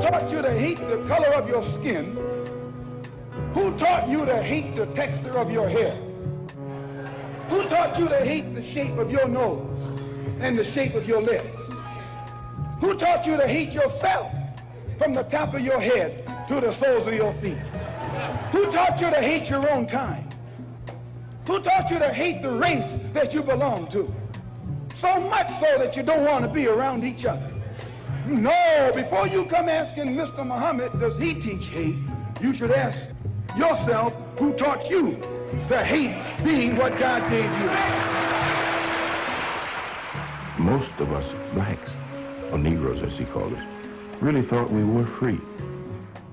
taught you to hate the color of your skin? Who taught you to hate the texture of your hair? Who taught you to hate the shape of your nose and the shape of your lips? Who taught you to hate yourself from the top of your head to the soles of your feet? Who taught you to hate your own kind? Who taught you to hate the race that you belong to? So much so that you don't want to be around each other. No, before you come asking Mr. Muhammad, does he teach hate? You should ask yourself, who taught you to hate being what God gave you? Most of us blacks, or Negroes as he called us, really thought we were free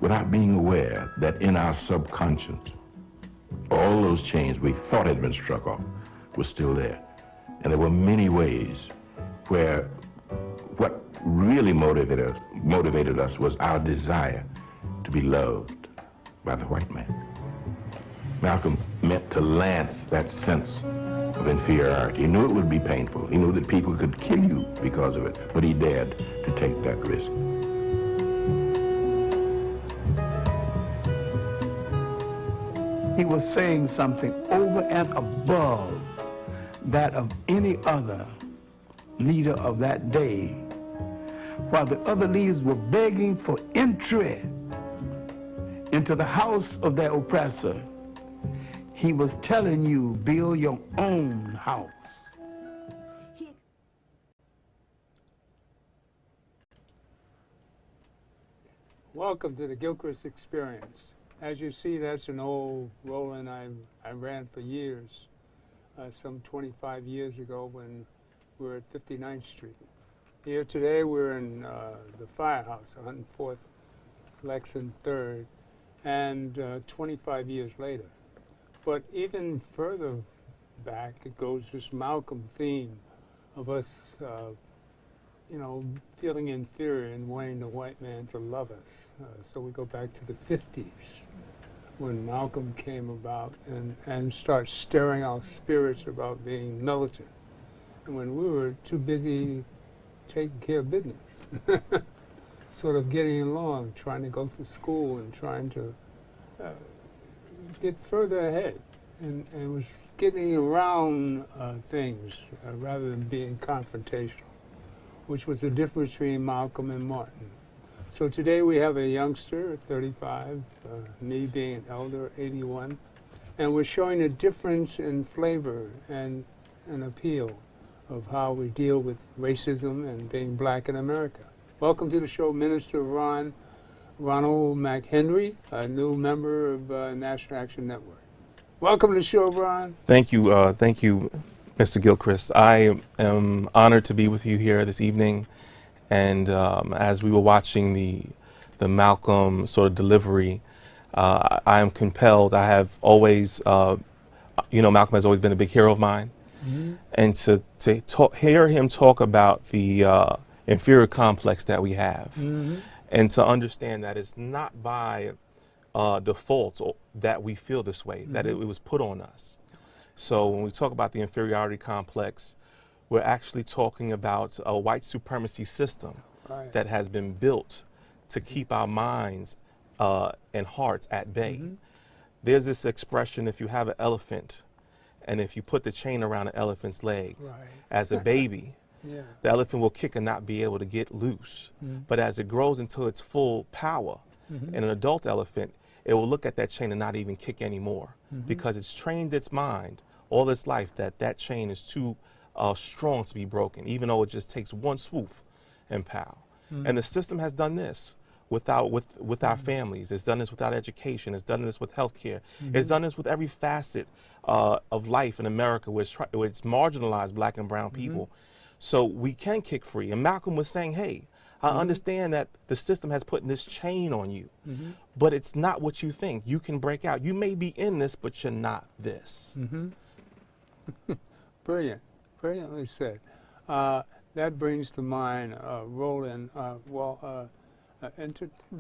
without being aware that in our subconscious, all those chains we thought had been struck off were still there. And there were many ways where what really motivated us was our desire to be loved by the white man. Malcolm meant to lance that sense of inferiority. He knew it would be painful. He knew that people could kill you because of it, but he dared to take that risk. He was saying something over and above that of any other leader of that day, while the other leaders were begging for entry into the house of their oppressor. He was telling you, build your own house. Welcome to the Gilchrist experience. As you see, that's an old Roland I ran for years, some 25 years ago when we were at 59th Street. Here today we're in the firehouse, 104th, Lexington 3rd, and 25 years later. But even further back, it goes this Malcolm theme of us, you know, feeling inferior and wanting the white man to love us. So we go back to the 50s when Malcolm came about and started stirring our spirits about being militant. And when we were too busy taking care of business, sort of getting along, trying to go to school and trying to get further ahead, and was getting around things rather than being confrontational, which was the difference between Malcolm and Martin. So today we have a youngster at 35, me being an elder, 81, and we're showing a difference in flavor and an appeal of how we deal with racism and being black in America. Welcome to the show, Minister Ronald McHenry, a new member of National Action Network. Welcome to the show, Ron. Thank you, Mr. Gilchrist. I am honored to be with you here this evening. And as we were watching the Malcolm sort of delivery, I am compelled. I have always, you know, Malcolm has always been a big hero of mine. Mm-hmm. And to hear him talk about the inferior complex that we have, mm-hmm. and to understand that it's not by default that we feel this way, mm-hmm. that it was put on us. So when we talk about the inferiority complex, we're actually talking about a white supremacy system that has been built to keep our minds and hearts at bay. Mm-hmm. There's this expression, if you have an elephant, and if you put the chain around an elephant's leg, as a baby, the elephant will kick and not be able to get loose. Mm-hmm. But as it grows into its full power, mm-hmm. in an adult elephant, it will look at that chain and not even kick anymore, mm-hmm. because it's trained its mind all its life that that chain is too strong to be broken, even though it just takes one swoop and pow. Mm-hmm. And the system has done this with our mm-hmm. families. It's done this with our education. It's done this with healthcare. Mm-hmm. It's done this with every facet of life in America where it's marginalized black and brown people. Mm-hmm. So we can kick free. And Malcolm was saying, hey, I mm-hmm. understand that the system has put this chain on you, mm-hmm. but it's not what you think. You can break out. You may be in this, but you're not this. Mm-hmm. Brilliant. Brilliantly said. That brings to mind Roland. The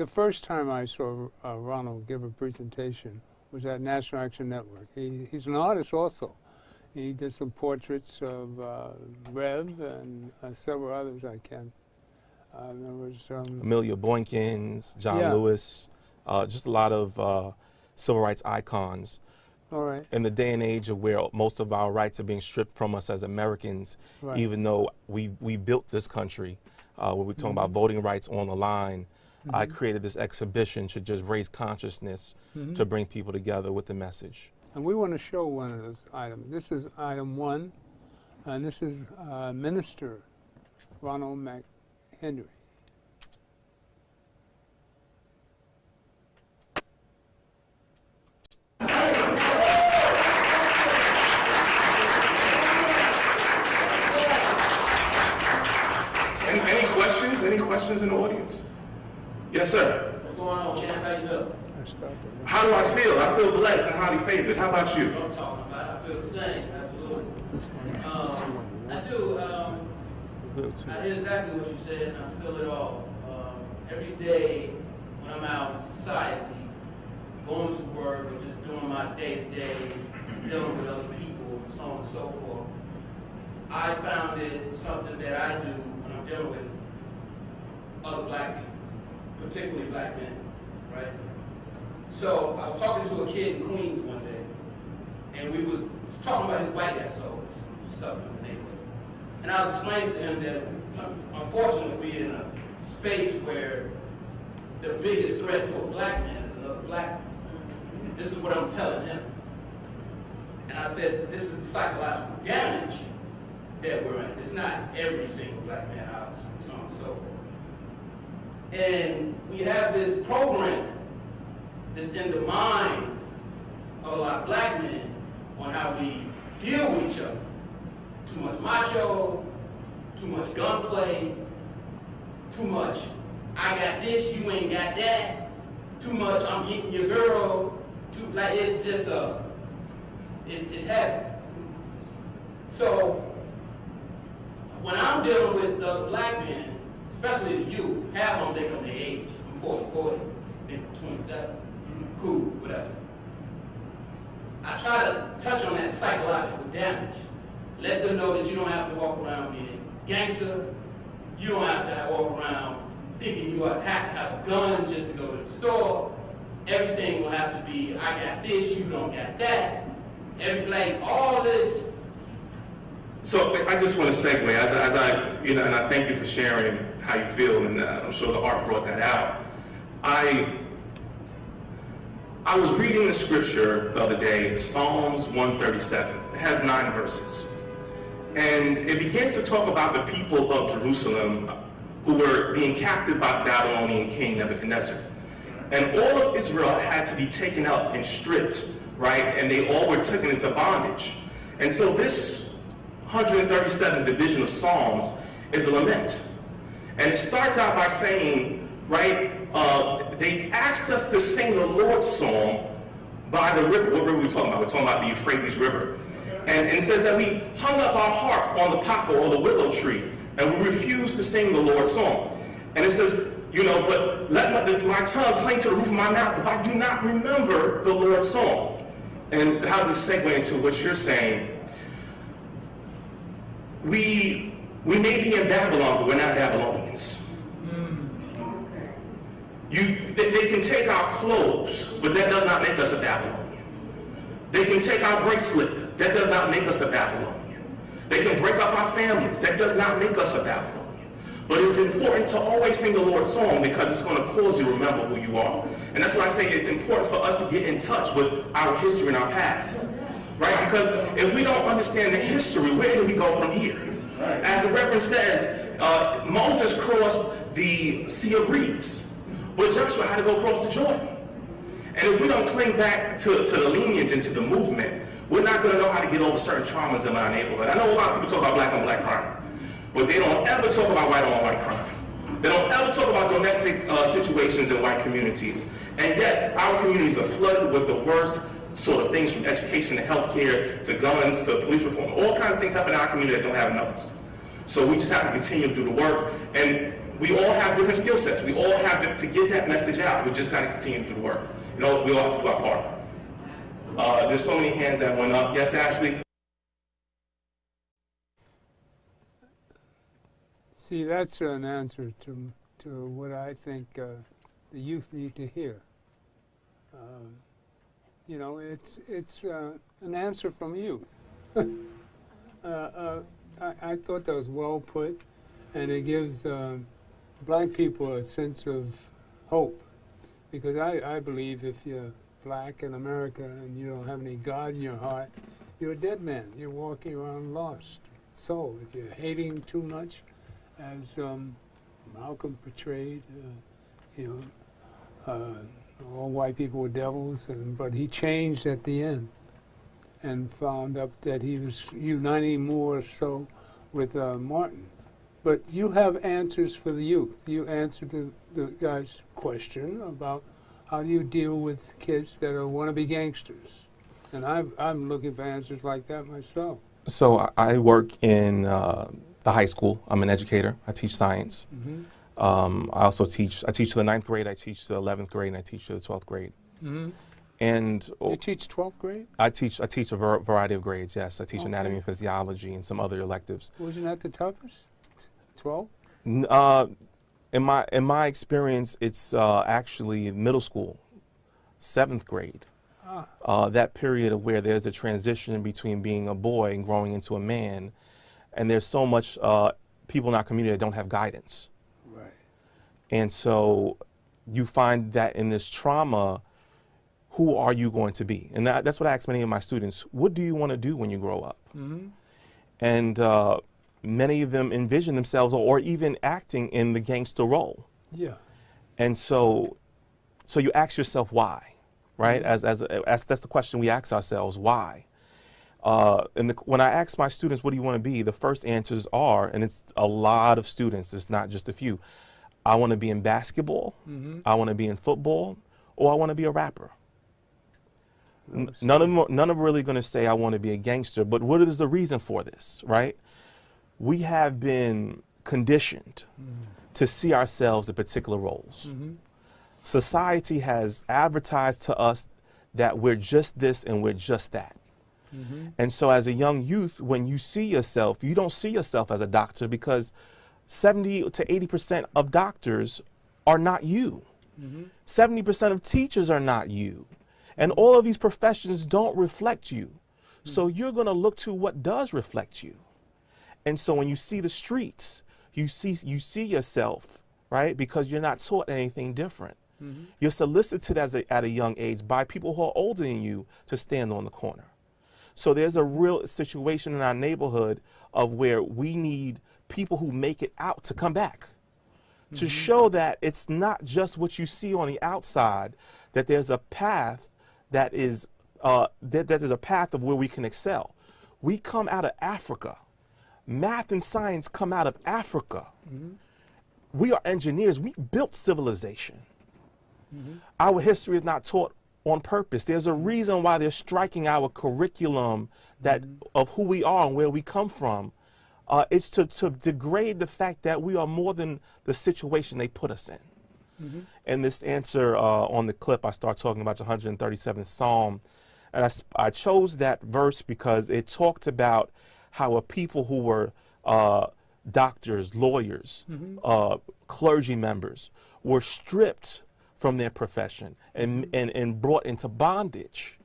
first time I saw Ronald give a presentation was at National Action Network. He's an artist also. He did some portraits of Rev and several others I can There was Amelia Boykins, John Yeah. Lewis, just a lot of civil rights icons. all right. In the day and age of where most of our rights are being stripped from us as Americans, Right. even though we built this country, where we're talking about voting rights on the line, I created this exhibition to just raise consciousness, to bring people together with the message. And we want to show one of those items. This is item 1, and this is Minister Ronald McHenry. Any questions? Any questions in the audience? Yes, sir. What's going on, champ? How you feel? I stopped it. How do I feel? I feel blessed and highly favored. How about you? What I'm talking about. I feel the same. Absolutely. This one. I do. Real too. I hear exactly what you said, and I feel it all. Every day when I'm out in society, going to work or just doing my day-to-day, dealing with other people and so on and so forth, I found it something that I do when I'm dealing with other black people, particularly black men, right? So I was talking to a kid in Queens one day, and we were just talking about his white SOs, stuff in the neighborhood. And I was explaining to him that, unfortunately, we're in a space where the biggest threat to a black man is another black man. This is what I'm telling him. And I said, this is the psychological damage that we're in. It's not every single black man, obviously, so on and so forth. And we have this program that's in the mind of a lot of black men on how we deal with each other. Too much macho, too much gunplay, too much, I got this, you ain't got that, too much, I'm hitting your girl, like it's just it's heavy. So, when I'm dealing with other black men, especially the youth, half of them think I'm their age, I'm 40, think I'm 27, cool, whatever. I try to touch on that psychological damage. Let them know that you don't have to walk around being gangster. You don't have to walk around thinking you have to have a gun just to go to the store. Everything will have to be, I got this, you don't got that. Like all this. So I just want to segue, as I, and I thank you for sharing how you feel, and I'm sure the art brought that out. I was reading the scripture the other day, Psalms 137. It has 9 verses. And it begins to talk about the people of Jerusalem who were being captive by the Babylonian king Nebuchadnezzar. And all of Israel had to be taken up and stripped, right? And they all were taken into bondage. And so this 137th division of Psalms is a lament. And it starts out by saying, right, they asked us to sing the Lord's song by the river. What river are we talking about? We're talking about the Euphrates River. And it says that we hung up our harps on the poplar or the willow tree, and we refused to sing the Lord's song. And it says, but let my tongue cling to the roof of my mouth if I do not remember the Lord's song. And how does this segue into what you're saying? We may be in Babylon, but we're not Babylonians. They can take our clothes, but that does not make us a Babylonian. They can take our bracelet, that does not make us a Babylonian. They can break up our families, that does not make us a Babylonian. But it's important to always sing the Lord's song because it's going to cause you to remember who you are. And that's why I say it's important for us to get in touch with our history and our past. Right? Because if we don't understand the history, where do we go from here? As the Reverend says, Moses crossed the Sea of Reeds, but Joshua had to go across the Jordan. And if we don't cling back to the lineage and to the movement, we're not going to know how to get over certain traumas in our neighborhood. I know a lot of people talk about black on black crime, but they don't ever talk about white on white crime. They don't ever talk about domestic situations in white communities. And yet, our communities are flooded with the worst sort of things, from education to healthcare to guns to police reform. All kinds of things happen in our community that don't happen in others. So we just have to continue to do the work. And we all have different skill sets. We all have to get that message out. We just got to continue to do the work. We all have to do our part. There's so many hands that went up. Yes, Ashley? See, that's an answer to what I think the youth need to hear. You know, it's an answer from youth. I thought that was well put, and it gives black people a sense of hope, because I believe if you're black in America and you don't have any God in your heart, you're a dead man. You're walking around lost. So if you're hating too much, as Malcolm portrayed, you know, all white people were devils, but he changed at the end and found out that he was uniting more so with Martin. But you have answers for the youth. You answered the guy's question about how do you deal with kids that want to be gangsters. And I'm looking for answers like that myself. So I work in the high school. I'm an educator. I teach science. Mm-hmm. I also teach to the 9th grade, I teach to the 11th grade, and I teach to the 12th grade. Mm-hmm. And you teach 12th grade? I teach a variety of grades, yes. I teach anatomy and physiology and some other electives. Wasn't that the toughest? 12? In my experience, it's actually middle school, 7th grade. That period of where there's a transition between being a boy and growing into a man, and there's so much people in our community that don't have guidance. Right. And so you find that in this trauma, who are you going to be? And that's what I ask many of my students. What do you want to do when you grow up? Mm-hmm. And many of them envision themselves or even acting in the gangster role. Yeah. And so you ask yourself why, right? Mm-hmm. As that's the question we ask ourselves, why? When I ask my students, what do you want to be? The first answers are, and it's a lot of students, it's not just a few. I want to be in basketball, Mm-hmm. I want to be in football, or I want to be a rapper. None of them really going to say I want to be a gangster, but what is the reason for this, right? We have been conditioned to see ourselves in particular roles. Mm-hmm. Society has advertised to us that we're just this and we're just that. Mm-hmm. And so as a young youth, when you see yourself, you don't see yourself as a doctor because 70 to 80% of doctors are not you. Mm-hmm. 70% of teachers are not you. And all of these professions don't reflect you. So you're going to look to what does reflect you. And so when you see the streets, you see yourself, right? Because you're not taught anything different. Mm-hmm. You're solicited at a young age by people who are older than you to stand on the corner. So there's a real situation in our neighborhood of where we need people who make it out to come back, to show that it's not just what you see on the outside, that there's a path that is that there's a path of where we can excel. We come out of Africa. Math and science come out of Africa. Mm-hmm. We are engineers. We built civilization. Mm-hmm. Our history is not taught on purpose. There's a reason why they're striking our curriculum that of who we are and where we come from. It's to degrade the fact that we are more than the situation they put us in. Mm-hmm. In this answer on the clip, I start talking about the 137th Psalm. And I chose that verse because it talked about how a people who were doctors, lawyers, clergy members were stripped from their profession and brought into bondage.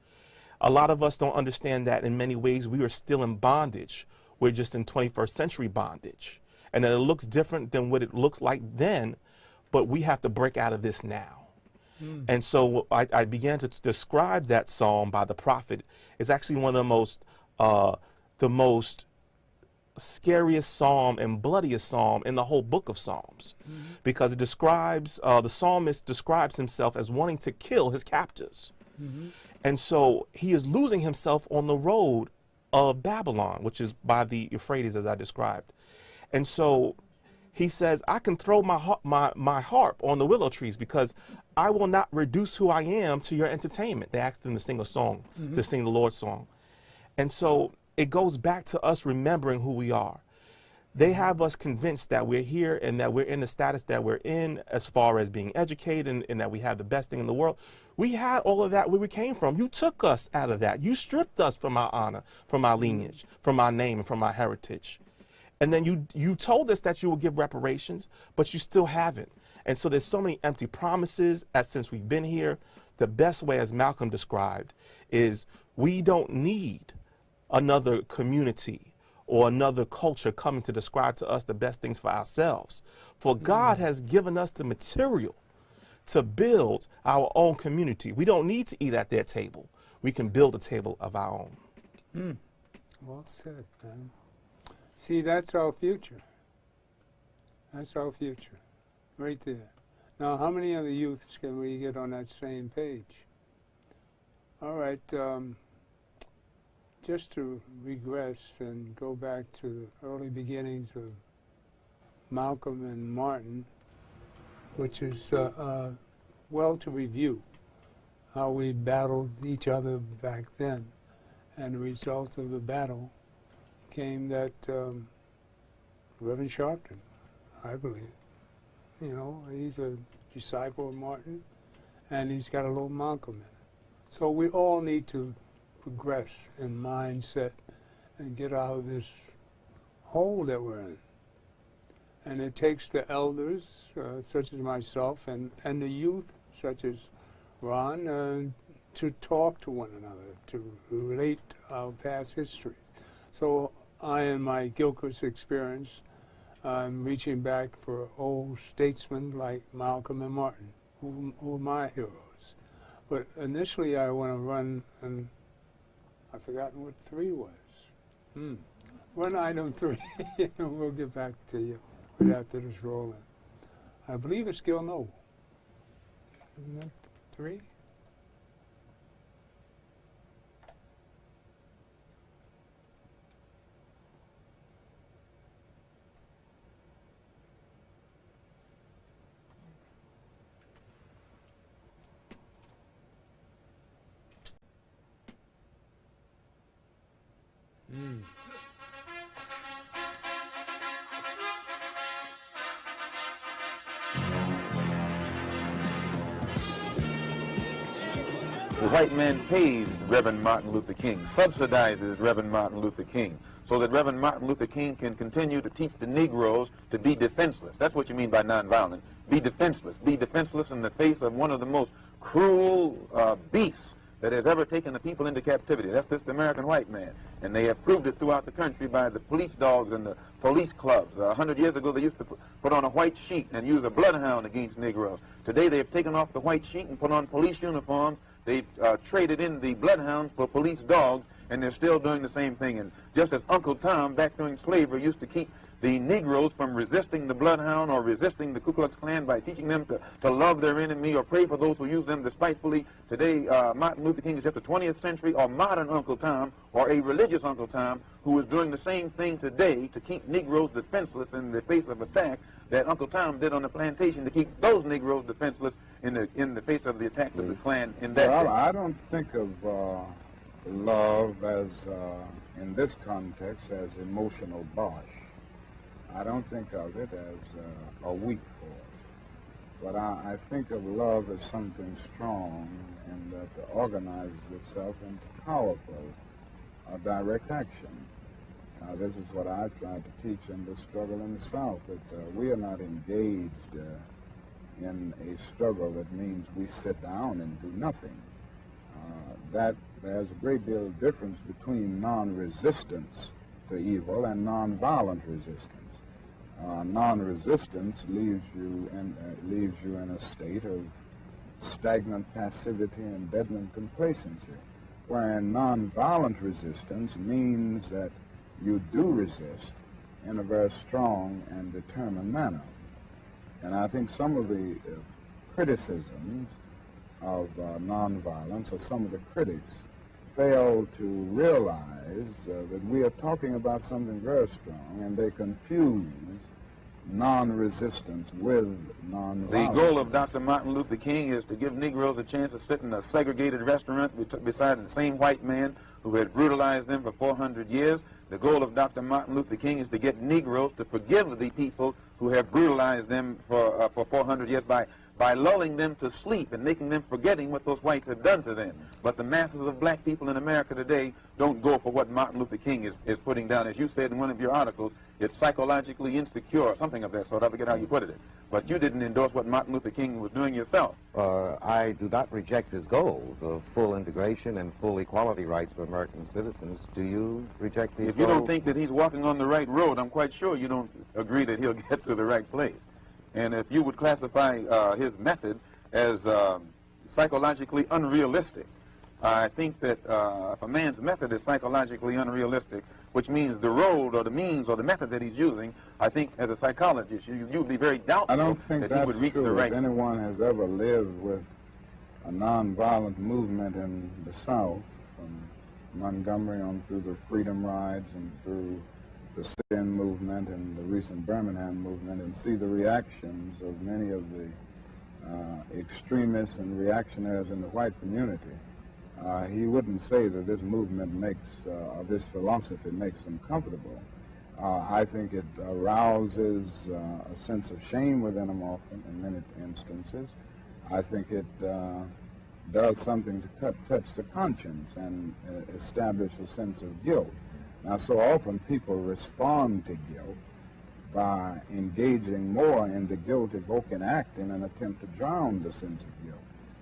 A lot of us don't understand that in many ways we are still in bondage. We're just in 21st century bondage. And that it looks different than what it looked like then, but we have to break out of this now. And so I began to describe that psalm by the prophet. It's actually one of the most scariest psalm and bloodiest psalm in the whole book of Psalms, because it describes, the psalmist describes himself as wanting to kill his captors. And so he is losing himself on the road of Babylon, which is by the Euphrates, as I described. And so he says, I can throw my harp on the willow trees because I will not reduce who I am to your entertainment. They asked him to sing a song, to sing the Lord's song. And so it goes back to us remembering who we are. They have us convinced that we're here and that we're in the status that we're in as far as being educated and that we have the best thing in the world. We had all of that where we came from. You took us out of that. You stripped us from our honor, from our lineage, from our name, and from our heritage. And then you told us that you will give reparations, but you still haven't. And so there's so many empty promises since we've been here. The best way, as Malcolm described, is we don't need another community or another culture coming to describe to us the best things for ourselves. For God has given us the material to build our own community. We don't need to eat at their table. We can build a table of our own. Well said, man. See, that's our future. That's our future, right there. Now, how many other youths can we get on that same page? All right, just to regress and go back to the early beginnings of Malcolm and Martin, which is well to review how we battled each other back then. And the result of the battle came that Reverend Sharpton, I believe, you know, he's a disciple of Martin, and he's got a little Malcolm in it. So we all need to progress in mindset and get out of this hole that we're in. And it takes the elders, such as myself, and the youth, such as Ron, to talk to one another, to relate our past histories. So I, in my Gilchrist experience, I'm reaching back for old statesmen like Malcolm and Martin, who are my heroes. But initially I want to run, and I've forgotten what 3 was. Run item 3, and we'll get back to you right after this rolling. I believe it's Gil Noble. Isn't that 3? The white man pays Reverend Martin Luther King, subsidizes Reverend Martin Luther King, so that Reverend Martin Luther King can continue to teach the Negroes to be defenseless. That's what you mean by nonviolent. Be defenseless. Be defenseless in the face of one of the most cruel beasts that has ever taken the people into captivity. That's this American white man. And they have proved it throughout the country by the police dogs and the police clubs. 100 years ago, they used to put on a white sheet and use a bloodhound against Negroes. Today, they have taken off the white sheet and put on police uniforms. They've traded in the bloodhounds for police dogs, and they're still doing the same thing. And just as Uncle Tom, back during slavery, used to keep the Negroes from resisting the bloodhound or resisting the Ku Klux Klan by teaching them to love their enemy or pray for those who use them despitefully. Today, Martin Luther King is just a 20th century or modern Uncle Tom or a religious Uncle Tom who is doing the same thing today to keep Negroes defenseless in the face of attack that Uncle Tom did on the plantation to keep those Negroes defenseless in the face of the attack of the Klan in that Well, day. I don't think of love as, in this context, as emotional bosh. I don't think of it as a weak force. But I think of love as something strong and that organizes itself into powerful direct action. This is what I tried to teach in the struggle in the South, that we are not engaged in a struggle that means we sit down and do nothing. That there's a great deal of difference between non-resistance to evil and non-violent resistance. Non-resistance leaves you in a state of stagnant passivity and deadened complacency, wherein non-violent resistance means that you do resist in a very strong and determined manner. And I think some of the criticisms of nonviolence, or some of the critics, fail to realize that we are talking about something very strong, and they confuse non-resistance with nonviolence. The goal of Dr. Martin Luther King is to give Negroes a chance to sit in a segregated restaurant beside the same white man who had brutalized them for 400 years. The goal of Dr. Martin Luther King is to get Negroes to forgive the people who have brutalized them for 400 years by lulling them to sleep and making them forgetting what those whites have done to them. But the masses of black people in America today don't go for what Martin Luther King is putting down. As you said in one of your articles, it's psychologically insecure, or something of that sort. I forget how you put it. But you didn't endorse what Martin Luther King was doing yourself. I do not reject his goals of full integration and full equality rights for American citizens. Do you reject these goals? If you don't think that he's walking on the right road, I'm quite sure you don't agree that he'll get to the right place. And if you would classify his method as psychologically unrealistic, I think that if a man's method is psychologically unrealistic, which means the road or the means or the method that he's using, I think as a psychologist, you'd be very doubtful I don't think that he would reach true. the right. If anyone has ever lived with a nonviolent movement in the South, from Montgomery on through the Freedom Rides and through the sit-in movement and the recent Birmingham movement, and see the reactions of many of the extremists and reactionaries in the white community, he wouldn't say that this movement makes, or this philosophy makes them comfortable. I think it arouses a sense of shame within them often, in many instances. I think it does something to touch the conscience and establish a sense of guilt. Now, so often people respond to guilt by engaging more in the guilt-evoking act in an attempt to drown the sense of guilt.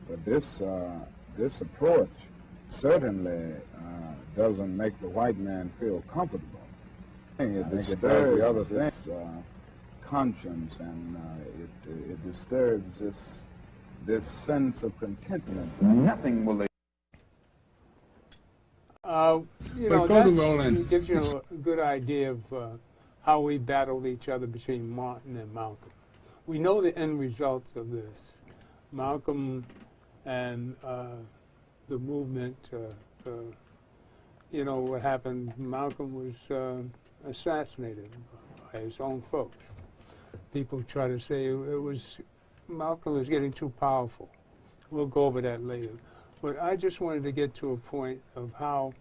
But this approach certainly doesn't make the white man feel comfortable. I think it does the other things, conscience, and it disturbs this sense of contentment. Nothing will. You know, that gives you a good idea of how we battled each other between Martin and Malcolm. We know the end results of this. Malcolm and the movement, you know what happened, Malcolm was assassinated by his own folks. People try to say Malcolm was getting too powerful. We'll go over that later. But I just wanted to get to a point of how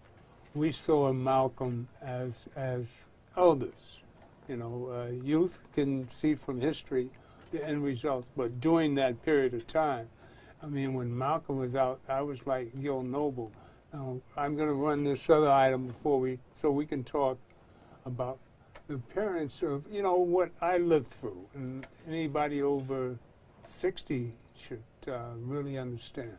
we saw Malcolm as elders. You know, youth can see from history the end results, but during that period of time, I mean, when Malcolm was out, I was like Gil Noble. Now, I'm going to run this other item so we can talk about the appearance of, you know, what I lived through. And anybody over 60 should really understand,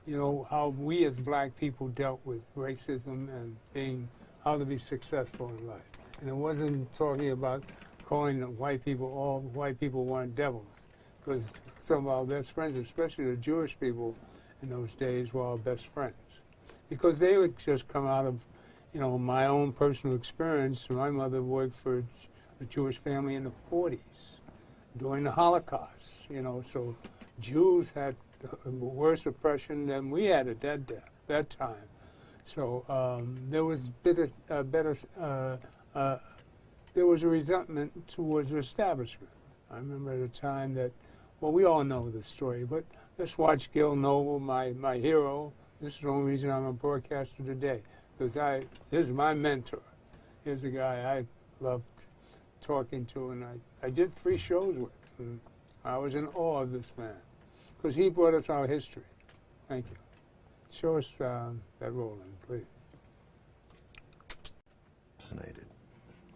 you know, how we as black people dealt with racism and how to be successful in life. And it wasn't talking about calling the white people, all white people weren't devils, because some of our best friends, especially the Jewish people in those days, were our best friends. Because they would just come out of, you know, my own personal experience. My mother worked for a Jewish family in the 40s during the Holocaust, you know, so Jews had worse oppression than we had at that time. So there was there was a resentment towards the establishment. I remember at a time that, well, we all know the story, but let's watch Gil Noble, my hero. This is the only reason I'm a broadcaster today, because here's my mentor. Here's a guy I loved talking to, and I did 3 shows with, and I was in awe of this man, because he brought us our history. Thank you. Show us that rolling, please. Fascinated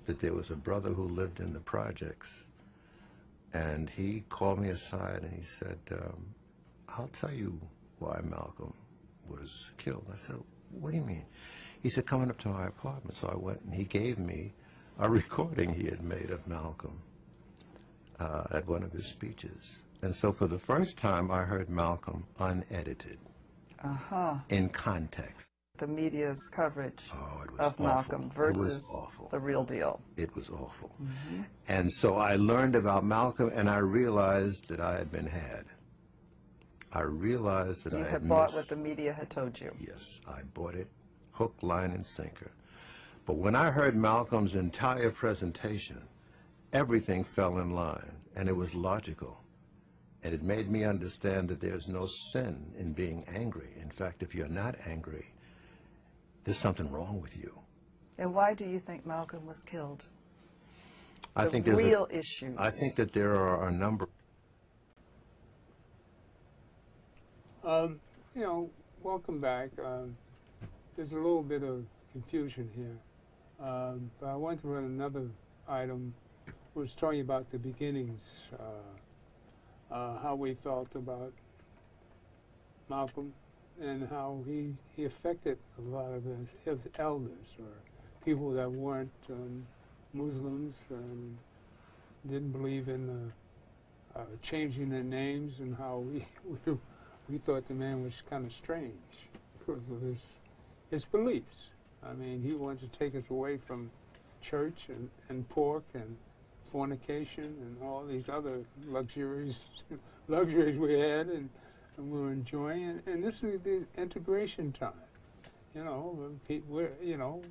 that there was a brother who lived in the projects, and he called me aside and he said, I'll tell you why Malcolm was killed. I said, what do you mean? He said, come up to my apartment. So I went, and he gave me a recording he had made of Malcolm at one of his speeches. And so for the first time, I heard Malcolm unedited, in context. The media's coverage of Malcolm versus the real deal. It was awful. And so I learned about Malcolm, and I realized that I had been had. I realized that you I had bought what the media had told you. Yes, I bought it, hook, line, and sinker. But when I heard Malcolm's entire presentation, everything fell in line, and it was logical. And it made me understand that there's no sin in being angry. In fact, if you're not angry, there's something wrong with you. And why do you think Malcolm was killed? I think real issues. I think that there are a number. You know, welcome back. There's a little bit of confusion here, but I want to run another item was talking about the beginnings, how we felt about Malcolm and how he affected a lot of his elders or people that weren't Muslims and didn't believe in changing their names, and how we thought the man was kind of strange because of his beliefs. I mean, he wanted to take us away from church and pork and fornication and all these other luxuries we had and we were enjoying. And this is the integration time. You know,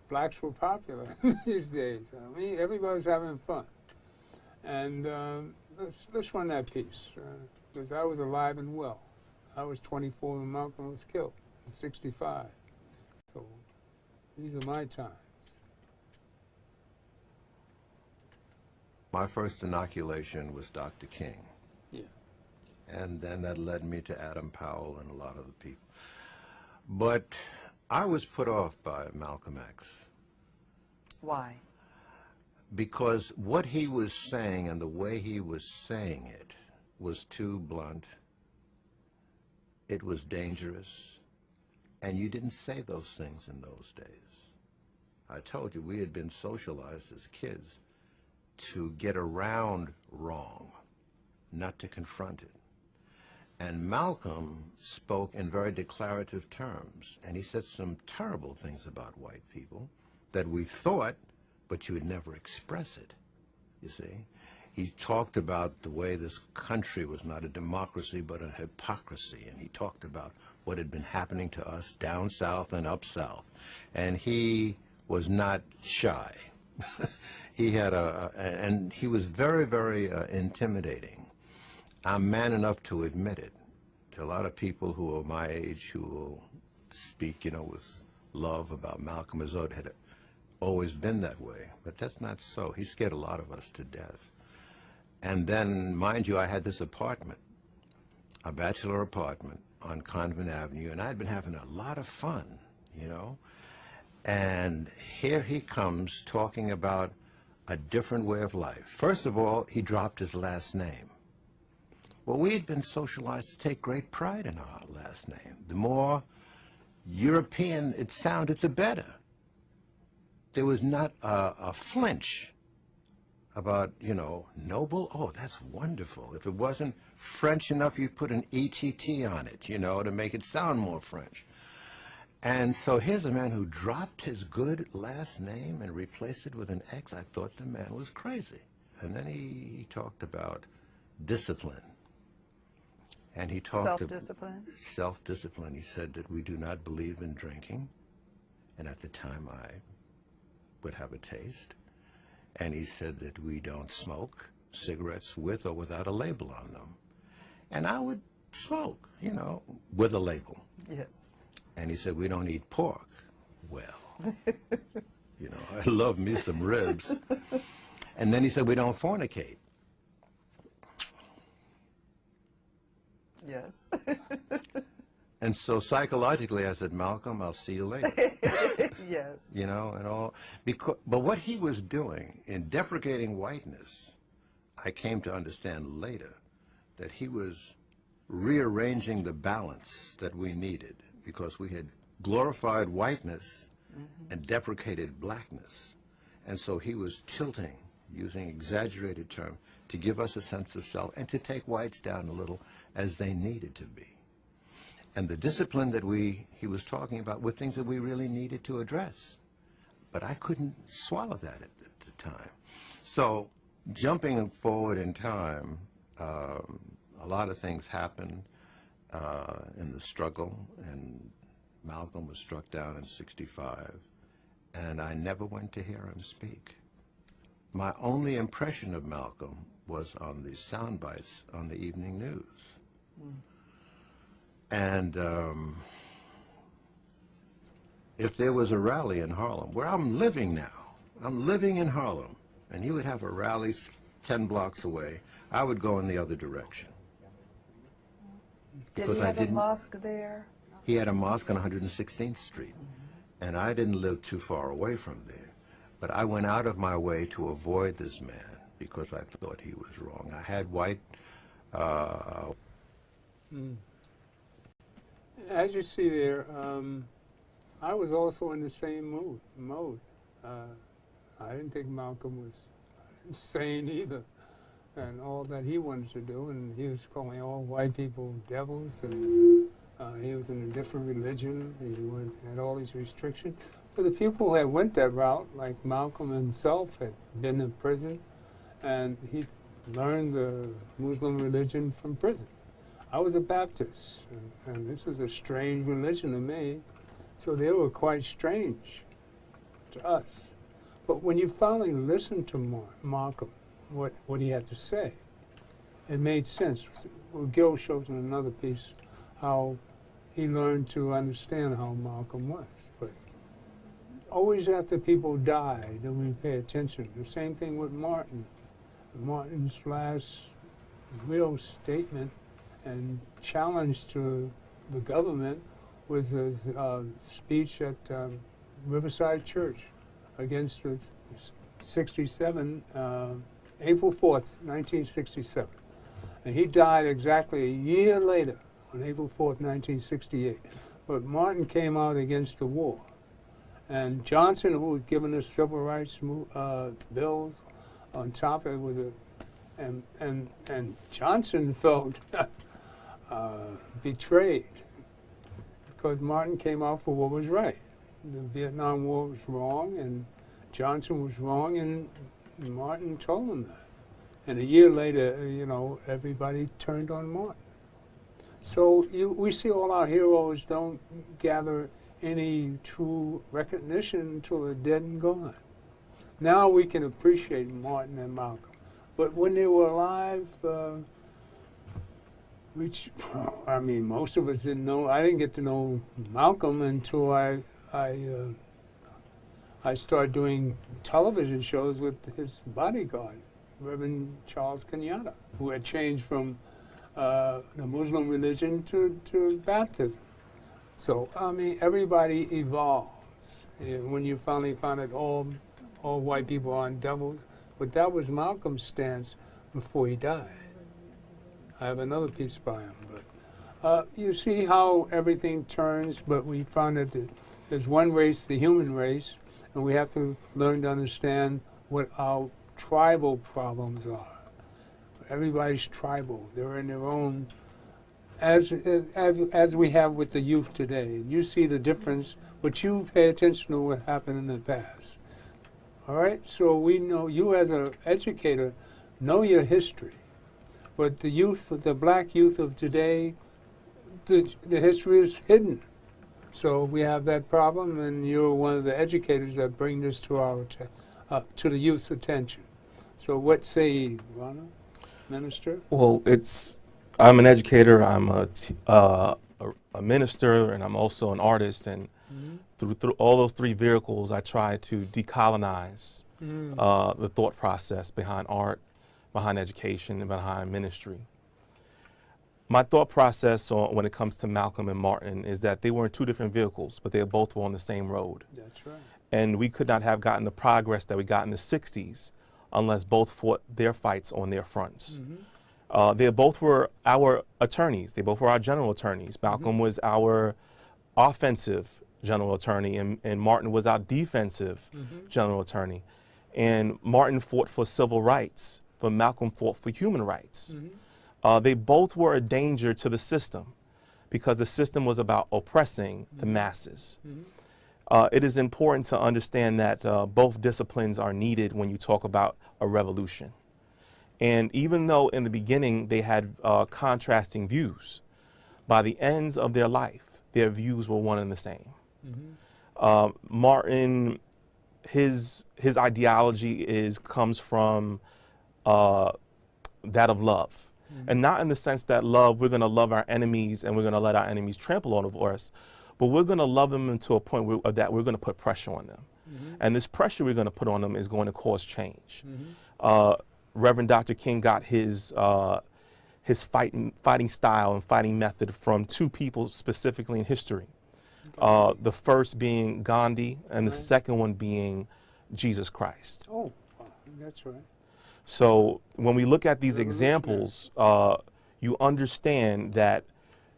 blacks were popular these days. I mean, everybody's having fun. And let's run that piece, because I was alive and well. I was 24 when Malcolm was killed, in 65. So these are my times. My first inoculation was Dr. King. Yeah. And then that led me to Adam Powell and a lot of the people. But I was put off by Malcolm X. Why? Because what he was saying and the way he was saying it was too blunt. It was dangerous. And you didn't say those things in those days. I told you we had been socialized as kids to get around wrong, not to confront it. And Malcolm spoke in very declarative terms, and he said some terrible things about white people that we thought, but you would never express it, you see. He talked about the way this country was not a democracy, but a hypocrisy, and he talked about what had been happening to us down south and up south. And he was not shy. He had and he was very, very intimidating. I'm man enough to admit it. There are a lot of people who are my age who will speak, you know, with love about Malcolm as though it had always been that way, but that's not so. He scared a lot of us to death. And then, mind you, I had this apartment, a bachelor apartment on Convent Avenue, and I'd been having a lot of fun, you know. And here he comes talking about a different way of life. First of all, he dropped his last name. Well, we had been socialized to take great pride in our last name. The more European it sounded, the better. There was not a flinch about, you know, noble. Oh, that's wonderful. If it wasn't French enough, you'd put an ETT on it, you know, to make it sound more French. And so here's a man who dropped his good last name and replaced it with an X. I thought the man was crazy. And then he talked about discipline. And he talked self-discipline? Self-discipline. He said that we do not believe in drinking. And at the time I would have a taste. And he said that we don't smoke cigarettes with or without a label on them. And I would smoke, you know, with a label. Yes. And he said, we don't eat pork. Well, you know, I love me some ribs. And then he said, we don't fornicate. Yes. And so psychologically, I said, Malcolm, I'll see you later. Yes. You know, and all. But what he was doing in deprecating whiteness, I came to understand later that he was rearranging the balance that we needed, because we had glorified whiteness and deprecated blackness. And so he was tilting, using exaggerated terms, to give us a sense of self and to take whites down a little as they needed to be. And the discipline that he was talking about were things that we really needed to address. But I couldn't swallow that at the time. So jumping forward in time, a lot of things happened in the struggle, and Malcolm was struck down in '65, and I never went to hear him speak. My only impression of Malcolm was on the sound bites on the evening news. And if there was a rally in Harlem, where I'm living now, I'm living in Harlem, and he would have a rally 10 blocks away, I would go in the other direction. Did he have a mosque there? He had a mosque on 116th Street, and I didn't live too far away from there. But I went out of my way to avoid this man because I thought he was wrong. I had white... As you see there, I was also in the same mode. I didn't think Malcolm was insane either, and all that he wanted to do, and he was calling all white people devils, and he was in a different religion. He had all these restrictions. But the people who had went that route, like Malcolm himself, had been in prison, and he learned the Muslim religion from prison. I was a Baptist, and this was a strange religion to me, so they were quite strange to us. But when you finally listened to Malcolm, what he had to say, it made sense. Well, Gil shows in another piece how he learned to understand how Malcolm was. But always after people die, then we pay attention. The same thing with Martin. Martin's last real statement and challenge to the government was his speech at Riverside Church against the 67, April 4th, 1967. And he died exactly a year later, on April 4th, 1968. But Martin came out against the war. And Johnson, who had given us civil rights bills, on top of it was and Johnson felt betrayed because Martin came out for what was right. The Vietnam War was wrong, and Johnson was wrong, and Martin told him that. And a year later, you know, everybody turned on Martin. So we see all our heroes don't gather any true recognition until they're dead and gone. Now we can appreciate Martin and Malcolm. But when they were alive, I mean, most of us didn't know. I didn't get to know Malcolm until I started doing television shows with his bodyguard, Reverend Charles Kenyatta, who had changed from the Muslim religion to Baptism. So, I mean, everybody evolves. When you finally find that all white people aren't devils, but that was Malcolm's stance before he died. I have another piece by him, but you see how everything turns, but we found that there's one race, the human race, and we have to learn to understand what our tribal problems are. Everybody's tribal. They're in their own, as we have with the youth today. You see the difference, but you pay attention to what happened in the past. All right, so we know, you as an educator know your history, but the youth, the black youth of today, the history is hidden. So we have that problem, and you're one of the educators that bring this to our to the youth's attention. So what say you, Ronald, Minister? Well, I'm an educator, I'm a minister, and I'm also an artist, and through all those three vehicles, I try to decolonize the thought process behind art, behind education, and behind ministry. My thought process when it comes to Malcolm and Martin is that they were in two different vehicles, but they both were on the same road. That's right. And we could not have gotten the progress that we got in the 60s unless both fought their fights on their fronts. They both were our attorneys. They both were our general attorneys. Malcolm was our offensive general attorney, and Martin was our defensive general attorney. And Martin fought for civil rights, but Malcolm fought for human rights. They both were a danger to the system because the system was about oppressing the masses. It is important to understand that both disciplines are needed when you talk about a revolution. And even though in the beginning they had contrasting views, by the ends of their life, their views were one and the same. Martin, his ideology comes from that of love. And not in the sense that we're going to love our enemies and we're going to let our enemies trample on over us, but we're going to love them to a point that we're going to put pressure on them. And this pressure we're going to put on them is going to cause change. Reverend Dr. King got his fighting style and fighting method from two people specifically in history. The first being Gandhi and the second one being Jesus Christ. Oh, wow, that's right. So when we look at these examples, you understand that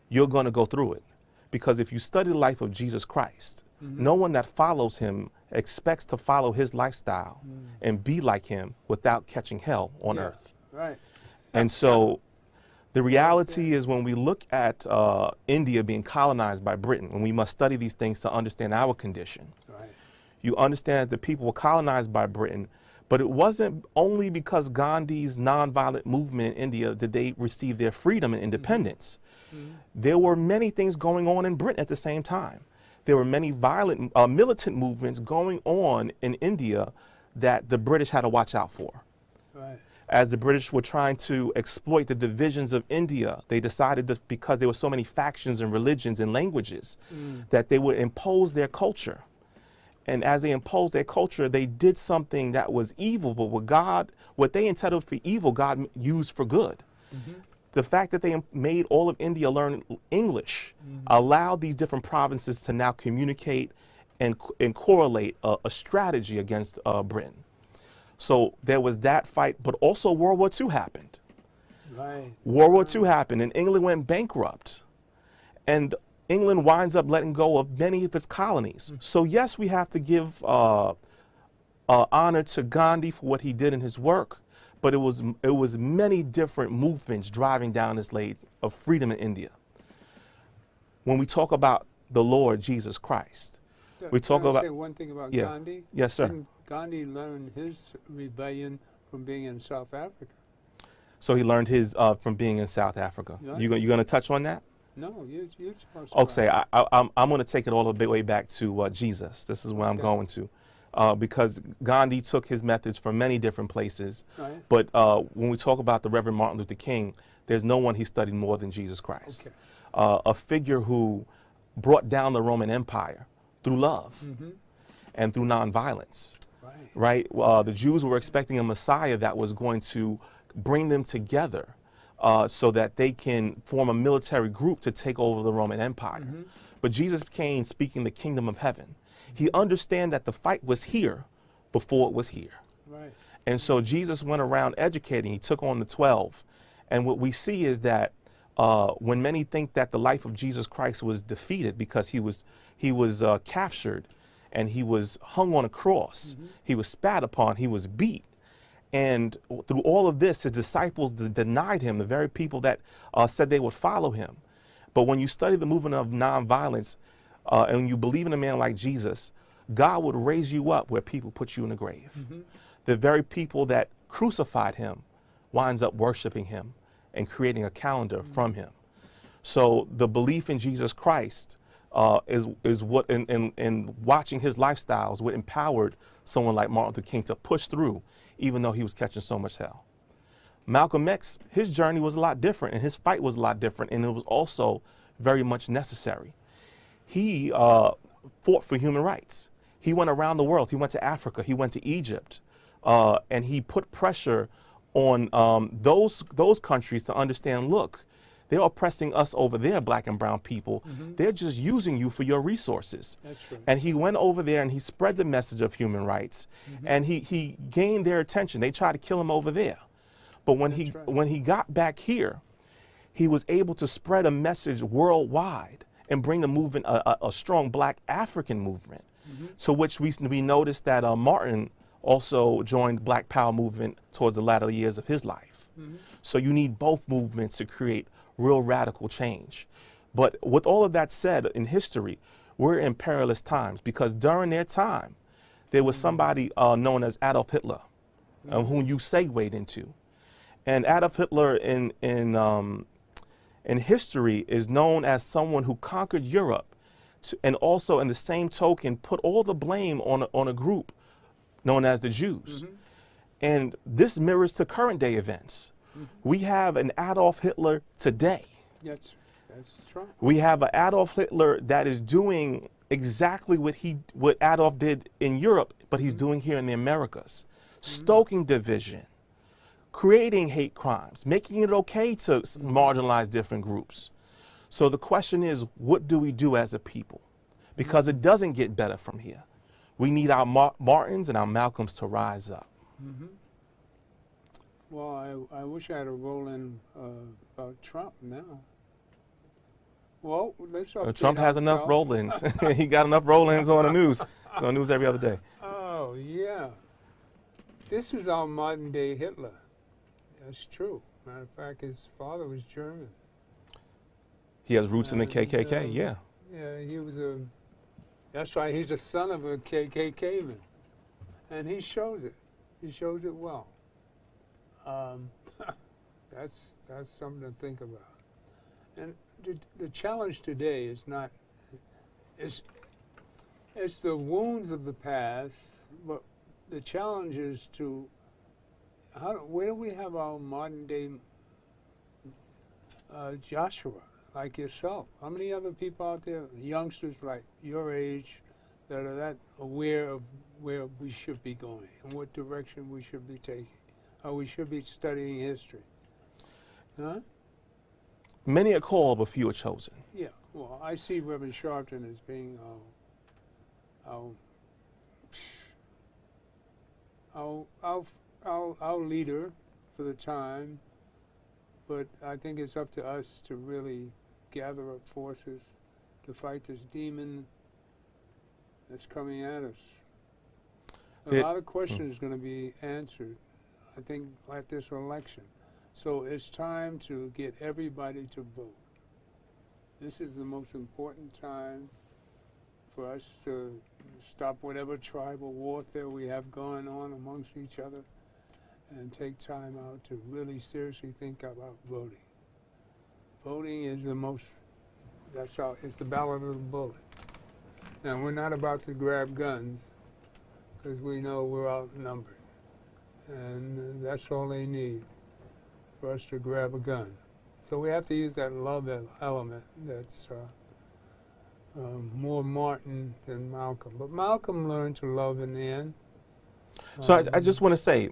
you're going to go through it. Because if you study the life of Jesus Christ, no one that follows him expects to follow his lifestyle and be like him without catching hell on earth. Right. And so the reality is when we look at India being colonized by Britain, and we must study these things to understand our condition, you understand that the people were colonized by Britain, but it wasn't only because Gandhi's nonviolent movement in India did they receive their freedom and independence. There were many things going on in Britain at the same time. There were many violent, militant movements going on in India that the British had to watch out for. Right. As the British were trying to exploit the divisions of India, they decided that because there were so many factions and religions and languages, that they would impose their culture. And as they imposed their culture, they did something that was evil, but what they intended for evil, God used for good. The fact that they made all of India learn English allowed these different provinces to now communicate and correlate a strategy against Britain. So there was that fight, but also World War II happened. Right. World War II happened and England went bankrupt. And England winds up letting go of many of its colonies. So yes, we have to give honor to Gandhi for what he did in his work, but it was many different movements driving down this lane of freedom in India. When we talk about the Lord Jesus Christ, we talk Can I about say one thing about Gandhi? Yes, sir. Didn't Gandhi learned his rebellion from being in South Africa. So he learned his from being in South Africa. Right. You going to touch on that? No, you're supposed to. Okay, I'm going to take it all the way back to Jesus. This is where I'm going to. Because Gandhi took his methods from many different places. Right. But when we talk about the Reverend Martin Luther King, there's no one he studied more than Jesus Christ. Okay. A figure who brought down the Roman Empire through love and through nonviolence. Right? The Jews were expecting a Messiah that was going to bring them together so that they can form a military group to take over the Roman Empire. But Jesus came speaking the kingdom of heaven. He understood that the fight was here before it was here. Right. And so Jesus went around educating. He took on the 12. And what we see is that when many think that the life of Jesus Christ was defeated because he was captured and he was hung on a cross, he was spat upon, he was beat. And through all of this, his disciples denied him, the very people that said they would follow him. But when you study the movement of nonviolence, and you believe in a man like Jesus, God would raise you up where people put you in the grave. The very people that crucified him winds up worshiping him and creating a calendar from him. So the belief in Jesus Christ is what, in watching his lifestyles, what empowered someone like Martin Luther King to push through, even though he was catching so much hell. Malcolm X, his journey was a lot different, and his fight was a lot different, and it was also very much necessary. He fought for human rights. He went around the world. He went to Africa. He went to Egypt. And he put pressure on those countries to understand, look, they're oppressing us over there, black and brown people. They're just using you for your resources. That's true. And he went over there and he spread the message of human rights. And he gained their attention. They tried to kill him over there. But when he got back here, he was able to spread a message worldwide and bring the movement, a strong black African movement, to which we noticed that Martin also joined the Black Power movement towards the latter years of his life. So you need both movements to create real radical change. But with all of that said, in history, we're in perilous times because during their time, there was somebody known as Adolf Hitler, whom you segued into. And Adolf Hitler in history is known as someone who conquered Europe and also in the same token put all the blame on a group known as the Jews. And this mirrors to current day events. We have an Adolf Hitler today. That's true. We have an Adolf Hitler that is doing exactly what Adolf did in Europe, but he's doing here in the Americas. Stoking division, creating hate crimes, making it okay to marginalize different groups. So the question is, what do we do as a people? Because it doesn't get better from here. We need our Martins and our Malcolms to rise up. Mm-hmm. Well, I wish I had a roll-in about Trump now. Well, let's update Trump has enough ourselves. roll-ins. He got enough roll-ins on the news. It's on the news every other day. Oh, yeah. This is our modern-day Hitler. That's true. Matter of fact, his father was German. He has roots in the KKK, yeah. Yeah, he was that's right, he's a son of a KKK man. And he shows it. He shows it well. That's something to think about. And the challenge today is not, it's the wounds of the past, but the challenge is to, where do we have our modern day Joshua, like yourself? How many other people out there, youngsters like your age, that are that aware of where we should be going and what direction we should be taking, how we should be studying history? Huh? Many are called, but few are chosen. Yeah, well, I see Reverend Sharpton as being our leader for the time, but I think it's up to us to really gather up forces to fight this demon that's coming at us. A lot of questions are going to be answered, I think, at this election. So it's time to get everybody to vote. This is the most important time for us to stop whatever tribal warfare we have going on amongst each other and take time out to really seriously think about voting. Voting is the most, it's the ballot of the bullet. Now, we're not about to grab guns because we know we're outnumbered. And that's all they need, for us to grab a gun. So we have to use that love element that's more Martin than Malcolm. But Malcolm learned to love in the end. So I just want to say,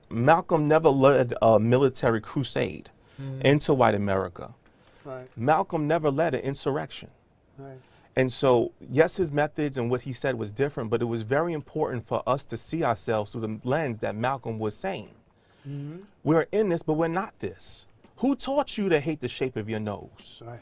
Malcolm never led a military crusade into white America. Right. Malcolm never led an insurrection. Right. And so, yes, his methods and what he said was different, but it was very important for us to see ourselves through the lens that Malcolm was saying. Mm-hmm. We're in this, but we're not this. Who taught you to hate the shape of your nose? Right.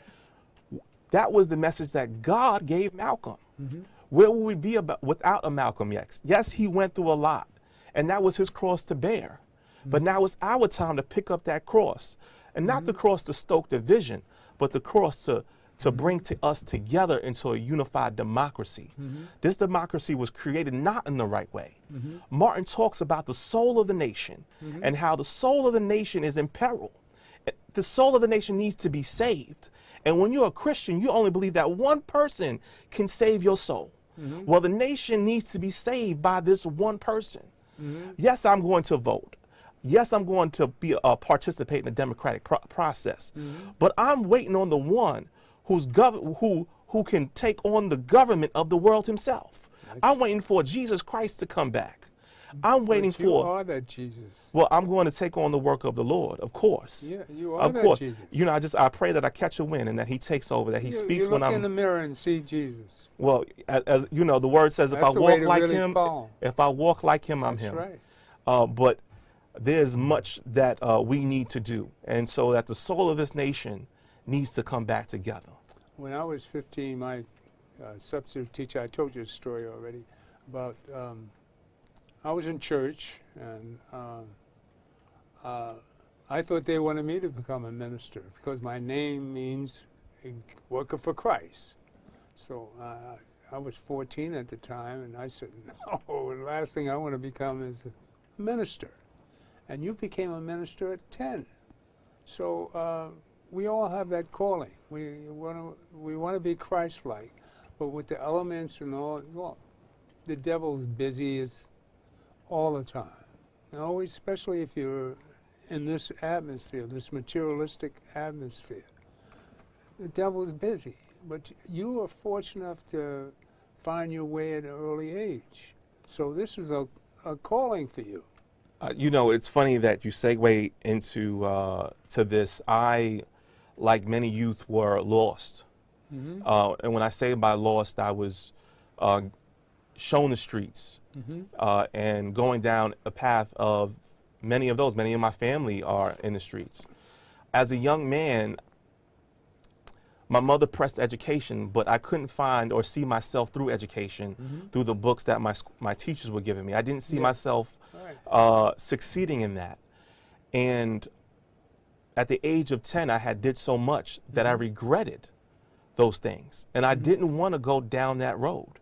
That was the message that God gave Malcolm. Mm-hmm. Where would we be without a Malcolm X? Yes, he went through a lot, and that was his cross to bear. Mm-hmm. But now it's our time to pick up that cross, and not the cross to stoke division, but the cross to bring us together into a unified democracy. This democracy was created not in the right way. Martin talks about the soul of the nation and how the soul of the nation is in peril. The soul of the nation needs to be saved. And when you're a Christian, you only believe that one person can save your soul. Well, the nation needs to be saved by this one person. Yes, I'm going to vote. Yes, I'm going to participate in the democratic process. But I'm waiting on the one who can take on the government of the world himself. I'm waiting for Jesus Christ to come back. I'm waiting for. You are that Jesus. Well, I'm going to take on the work of the Lord, of course. Yeah, you are that Jesus. You know, I pray that I catch a win and that He takes over, that He speaks when I'm. You look in the mirror and see Jesus. Well, as you know, the Word says, if I walk like Him, if I walk like Him, I'm Him. That's right. But there's much that we need to do, and so that the soul of this nation needs to come back together. When I was 15, my substitute teacher, I told you a story already, about I was in church, and I thought they wanted me to become a minister because my name means worker for Christ. So I was 14 at the time, and I said, no, the last thing I want to become is a minister. And you became a minister at 10. So we all have that calling. We want to be Christ-like, but with the elements and all, well, the devil's busy all the time. And always, especially if you're in this atmosphere, this materialistic atmosphere. The devil's busy, but you are fortunate enough to find your way at an early age. So this is a calling for you. You know, it's funny that you segue into to this. I, like many youth, were lost. And when I say by lost, I was shown the streets and going down a path of many of my family are in the streets. As a young man, my mother pressed education, but I couldn't find or see myself through education through the books that my teachers were giving me. I didn't see myself succeeding in that. And at the age of 10, I had did so much that I regretted those things. And I didn't want to go down that road.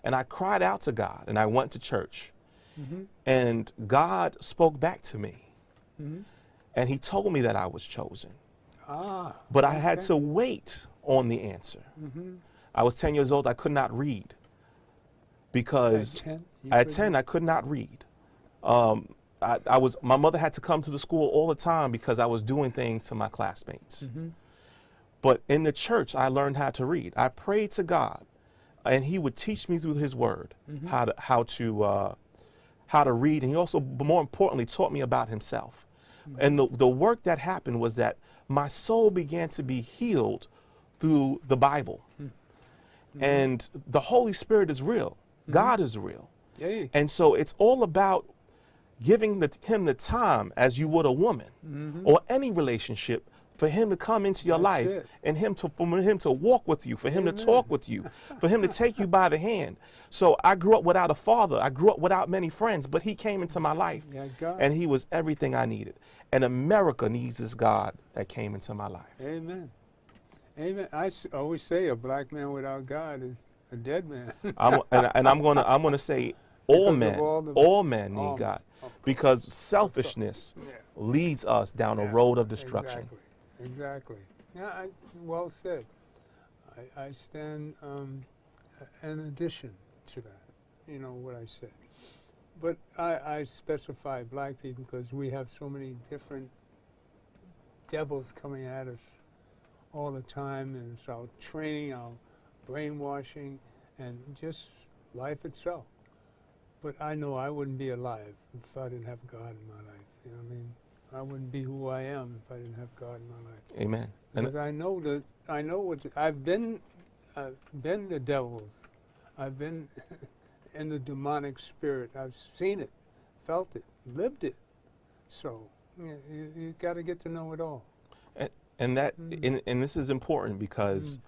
And I cried out to God, and I went to church. And God spoke back to me. And he told me that I was chosen. But I had to wait on the answer. I was 10 years old. I could not read because at 10 I could not read. My mother had to come to the school all the time because I was doing things to my classmates. But in the church, I learned how to read. I prayed to God, and he would teach me through his word how to read. And he also, more importantly, taught me about himself. And the work that happened was that my soul began to be healed through the Bible. And the Holy Spirit is real. God is real. And so it's all about giving him the time, as you would a woman or any relationship, for him to come into your life and for him to walk with you, for him to talk with you, for him to take you by the hand. So I grew up without a father. I grew up without many friends, but he came into my life and he was everything I needed. And America needs this God that came into my life. Amen. Amen. I always say a black man without God is a dead man. I'm gonna say all men need God, because selfishness leads us down a road of destruction. Exactly. Yeah, well said. I stand in addition to that, you know, what I said. But I specify black people because we have so many different devils coming at us all the time, and it's our training, our brainwashing, and just life itself. But I know I wouldn't be alive if I didn't have God in my life. You know what I mean? I wouldn't be who I am if I didn't have God in my life. Amen. Because I know what I've been the devils. I've been in the demonic spirit. I've seen it, felt it, lived it. So you got to get to know it all. And this is important because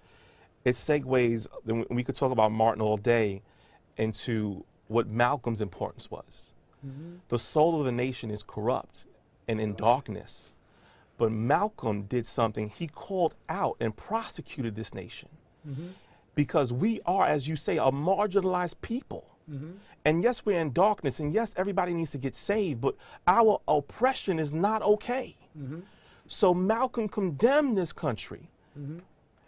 it segues. We could talk about Martin all day into what Malcolm's importance was. The soul of the nation is corrupt and in darkness. But Malcolm did something. He called out and prosecuted this nation because we are, as you say, a marginalized people. And yes, we're in darkness, and yes, everybody needs to get saved, but our oppression is not okay. So Malcolm condemned this country.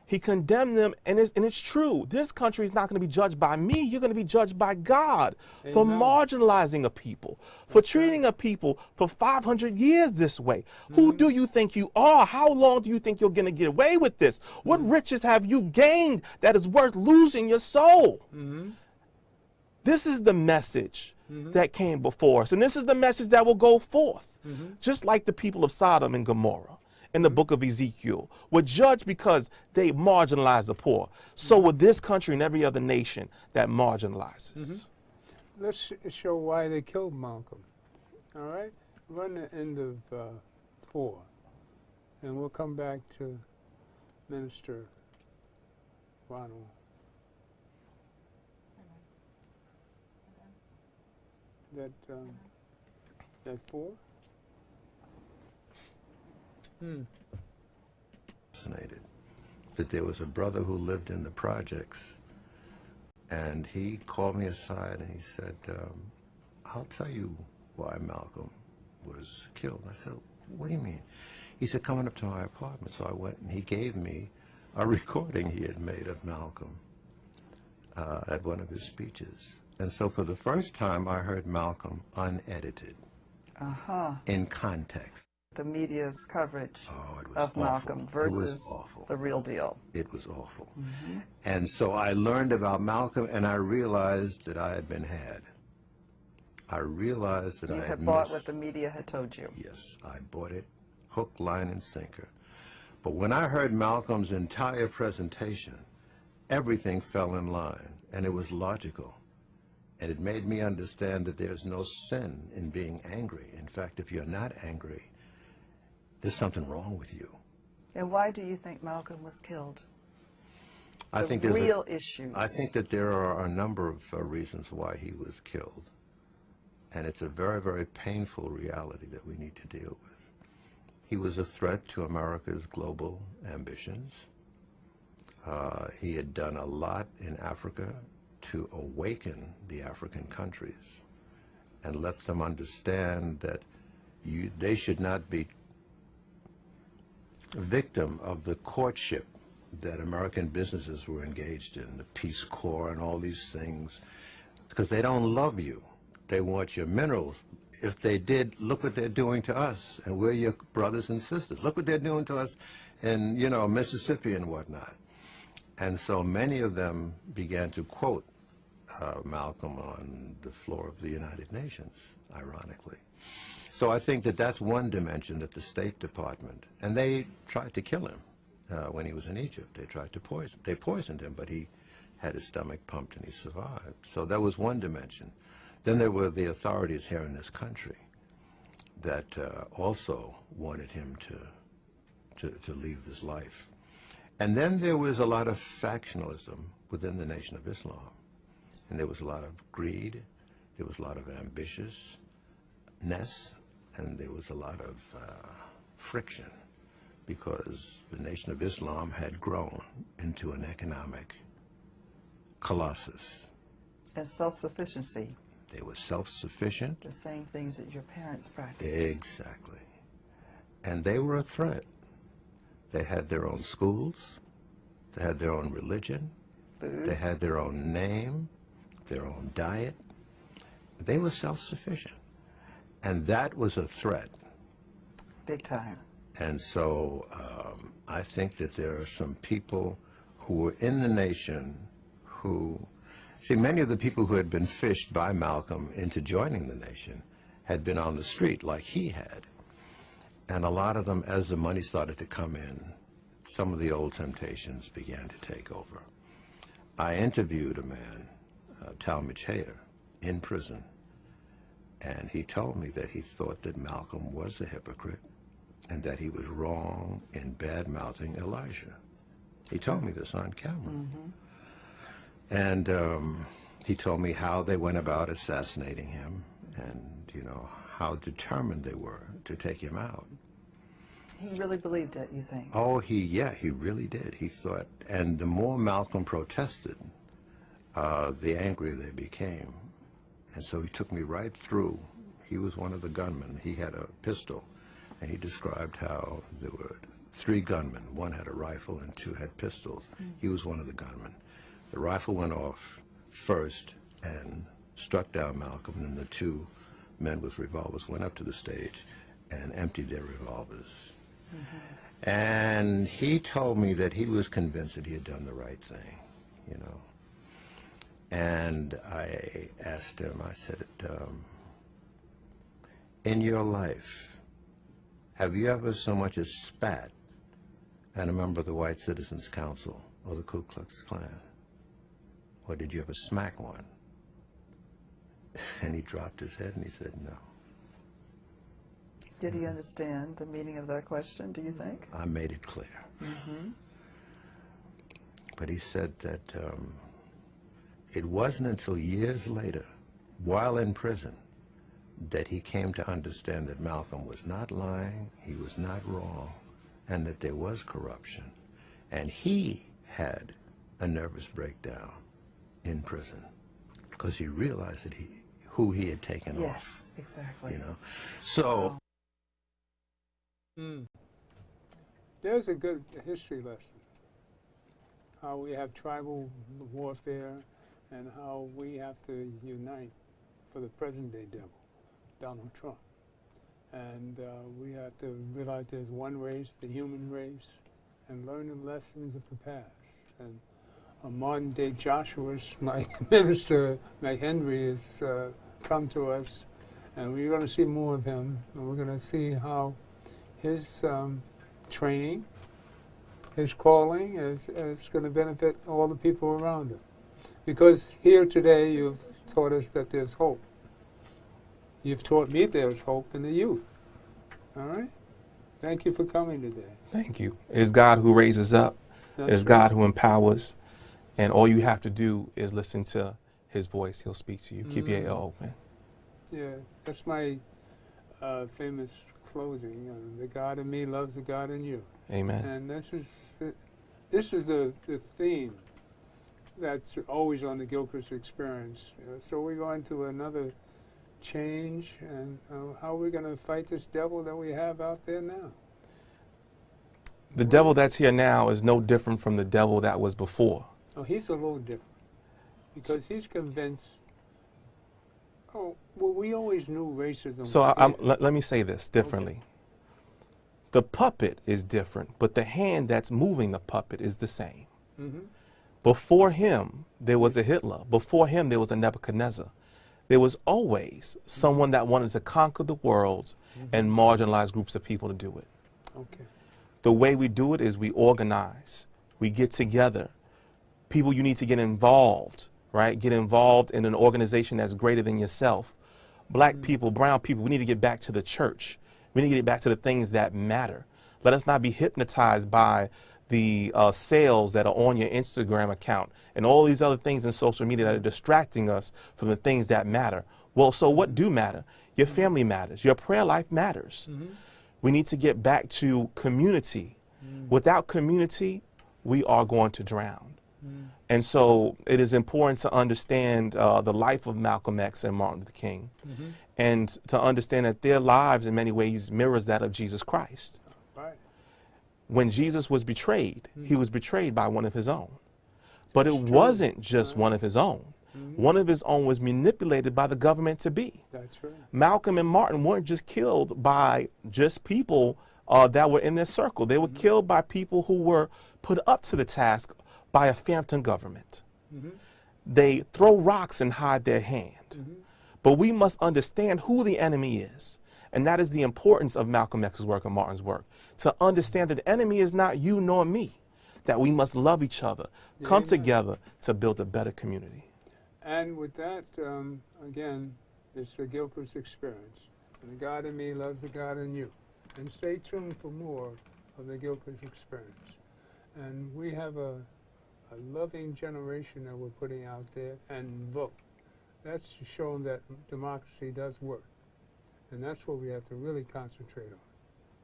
He condemned them, and it's true. This country is not going to be judged by me. You're going to be judged by God for marginalizing a people, for treating a people for 500 years this way. Who do you think you are? How long do you think you're going to get away with this? What riches have you gained that is worth losing your soul? This is the message that came before us, and this is the message that will go forth. Just like the people of Sodom and Gomorrah in the book of Ezekiel were judged because they marginalized the poor. So with this country and every other nation that marginalizes. Let's show why they killed Malcolm. All right? Run the end of 4, and we'll come back to Minister Ronald. That 4? Fascinated that there was a brother who lived in the projects, and he called me aside and he said, I'll tell you why Malcolm was killed. I said, what do you mean? He said, come on up to my apartment. So I went, and he gave me a recording he had made of Malcolm at one of his speeches. And so for the first time, I heard Malcolm unedited, in context. The media's coverage of awful. Malcolm versus the real deal. It was awful. And so I learned about Malcolm, and I realized that I had been had. I realized that you I had bought what the media had told you. Yes, I bought it, hook, line, and sinker. But when I heard Malcolm's entire presentation, everything fell in line, and it was logical. And it made me understand that there's no sin in being angry. In fact, if you're not angry, there's something wrong with you. And why do you think Malcolm was killed? I think real issues. I think that there are a number of reasons why he was killed. And it's a very, very painful reality that we need to deal with. He was a threat to America's global ambitions. He had done a lot in Africa to awaken the African countries and let them understand that they should not be a victim of the courtship that American businesses were engaged in, the Peace Corps and all these things, because they don't love you. They want your minerals. If they did, look what they're doing to us, and we're your brothers and sisters. Look what they're doing to us in, you know, Mississippi and whatnot. And so many of them began to quote Malcolm on the floor of the United Nations, ironically. So I think that that's one dimension that the State Department, and they tried to kill him when he was in Egypt. They poisoned him, but he had his stomach pumped and he survived. So that was one dimension. Then there were the authorities here in this country that also wanted him to leave this life. And then there was a lot of factionalism within the Nation of Islam. And there was a lot of greed, there was a lot of ambitiousness, and there was a lot of friction, because the Nation of Islam had grown into an economic colossus. And self-sufficiency. They were self-sufficient. The same things that your parents practiced. Exactly. And they were a threat. They had their own schools. They had their own religion. Food. They had their own name, their own diet. They were self-sufficient. And that was a threat. Big time. And so I think that there are some people who were in the nation who, see, many of the people who had been fished by Malcolm into joining the nation had been on the street like he had. And a lot of them, as the money started to come in, some of the old temptations began to take over. I interviewed a man, Talmadge Hayer, in prison, and he told me that he thought that Malcolm was a hypocrite and that he was wrong in bad-mouthing Elijah. He told me this on camera. And he told me how they went about assassinating him and, you know, how determined they were to take him out. He really believed it, you think? Oh, he really did. He thought, and the more Malcolm protested, the angrier they became. And so he took me right through. He was one of the gunmen. He had a pistol, and he described how there were 3 gunmen. 1 had a rifle and 2 had pistols. He was one of the gunmen. The rifle went off first and struck down Malcolm, and the 2 men with revolvers went up to the stage and emptied their revolvers. And he told me that he was convinced that he had done the right thing, you know. And I asked him, I said, in your life, have you ever so much as spat at a member of the White Citizens Council or the Ku Klux Klan? Or did you ever smack one? And he dropped his head and he said, no. Did he understand the meaning of that question, do you think? I made it clear. But he said that it wasn't until years later, while in prison, that he came to understand that Malcolm was not lying, he was not wrong, and that there was corruption. And he had a nervous breakdown in prison because he realized that who he had taken off. Yes, exactly. You know, so. There's a good history lesson. How we have tribal warfare and how we have to unite for the present-day devil, Donald Trump. And we have to realize there's one race, the human race, and learn the lessons of the past. And a modern-day Joshua's, like Minister McHenry, has come to us, and we're going to see more of him, and we're going to see how his training, his calling is going to benefit all the people around him. Because here today you've taught us that there's hope. You've taught me there's hope in the youth. All right? Thank you for coming today. Thank you. It's God who raises up. It's God who empowers. And all you have to do is listen to his voice. He'll speak to you. Keep your ear open. Yeah, that's my famous closing. The God in me loves the God in you. Amen. And this is the theme that's always on the Gilchrist experience. So we're going to another change, and how are we going to fight this devil that we have out there now? The devil that's here now is no different from the devil that was before. Oh, he's a little different, because he's convinced. Oh, well, we always knew racism. So let me say this differently. Okay. The puppet is different, but the hand that's moving the puppet is the same. Mm-hmm. Before him, there was a Hitler. Before him, there was a Nebuchadnezzar. There was always someone that wanted to conquer the world and marginalize groups of people to do it. Okay. The way we do it is we organize. We get together. People, you need to get involved, right? Get involved in an organization that's greater than yourself. Black people, brown people, we need to get back to the church. We need to get back to the things that matter. Let us not be hypnotized by the sales that are on your Instagram account and all these other things in social media that are distracting us from the things that matter. Well, so what do matter? Your family matters. Your prayer life matters. We need to get back to community. Without community, we are going to drown. And so it is important to understand the life of Malcolm X and Martin Luther King, and to understand that their lives in many ways mirrors that of Jesus Christ. Right. When Jesus was betrayed, he was betrayed by one of his own. But it wasn't just one of his own. One of his own was manipulated by the government to be. That's right. Malcolm and Martin weren't just killed by just people that were in their circle. They were killed by people who were put up to the task by a phantom government. They throw rocks and hide their hand. But we must understand who the enemy is. And that is the importance of Malcolm X's work and Martin's work. To understand that the enemy is not you nor me. That we must love each other, come together to build a better community. And with that, again, it's the Gilchrist experience. And the God in me loves the God in you. And stay tuned for more of the Gilchrist experience. And we have a loving generation that we're putting out there, and vote. That's showing that democracy does work. And that's what we have to really concentrate on.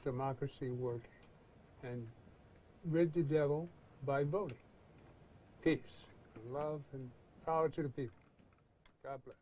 Democracy working. And rid the devil by voting. Peace, and love, and power to the people. God bless.